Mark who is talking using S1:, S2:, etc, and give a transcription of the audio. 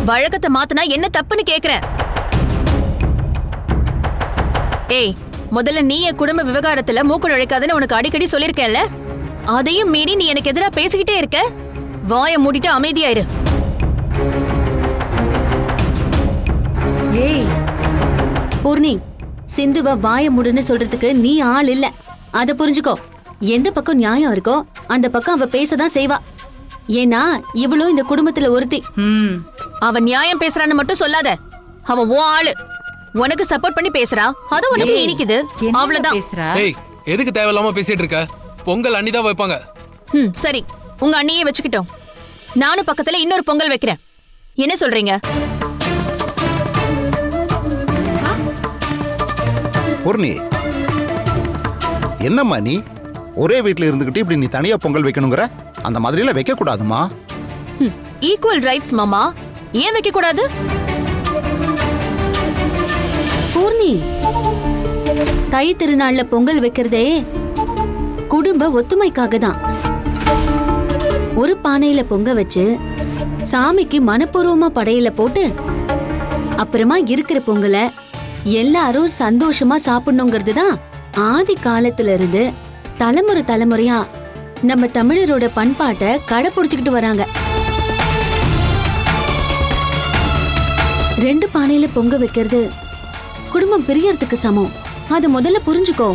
S1: வழக்கத்தை மாத்தினா என்ன தப்புன்னு கேக்குறேன். ஏய், முதல்ல நீ என் குடும்ப விவகாரத்துல மூக்கு நுழைக்காதுன்னு உனக்கு அடிக்கடி சொல்லிருக்கேன்ல. அதையும் மீறி நீ எனக்கு எதிரா பேசிக்கிட்டே இருக்க. வாயை மூடிட்டு அமைதியாயிரு.
S2: ஏய் பூர்ணி, சிந்துவ வாய முடுன்னு சொல்றதுக்கு நீ ஆள் இல்ல. அத புரிஞ்சுக்கோ. எந்த பக்கம் நியாயம் இருக்கோ அந்த பக்கம் அவ பேசதான் செய்வா. ஏன்னா இவளும் இந்த குடும்பத்துல ஒருத்தி.
S1: அவன் நியாயம் பேசுறான்னு மட்டும் சொல்லாத. அவன் ஓ ஆளு. உனக்கு சப்போர்ட் பண்ணி பேசுறா. அது உனக்கு இனிக்குது. அவ்வளவுதான்.
S3: ஏய், எதுக்கு தேவையில்லாம பேசிட்டு இருக்க? பொங்கல் அண்ணி தான் வைப்பாங்க.
S1: சரி, உங்க அண்ணியே வச்சுக்கிட்டோம். நானும் பக்கத்துல இன்னொரு பொங்கல் வைக்கிறேன். என்ன சொல்றீங்க?
S4: பூர்ணி, என்னம்மா நீ ஒரே வீட்டுல இருந்துகிட்டு இப்படி நீ தனியா பொங்கல் வைக்கணுங்கிற? அந்த மாதிரி எல்லாம் வைக்க கூடாதுமா.
S1: ஈக்குவல் ரைட்ஸ் மாமா. ஏன் வைக்க கூடாது?
S2: பூர்ணி, தை திருநாள்ல பொங்கல் வைக்கிறதே குடும்ப ஒத்துமைக்காக தான். ஒரு பானையில பொங்க வச்சு சாமிக்கு மனப்பூர்வமா படையில போட்டு அப்புறமா இருக்கிற பொங்கலை எல்லாரும் சந்தோஷமா சாப்பிடணுங்கிறது தான் ஆதி காலத்துல இருந்து தலைமுறை தலைமுறையா நம்ம தமிழரோட பண்பாட்டை கடைபிடிச்சுக்கிட்டு வராங்க. 2 பானையில பொங்க வைக்கிறது குடும்பம் பிரியறதுக்கு சமம். அத முதல்ல புரிஞ்சுக்கோ.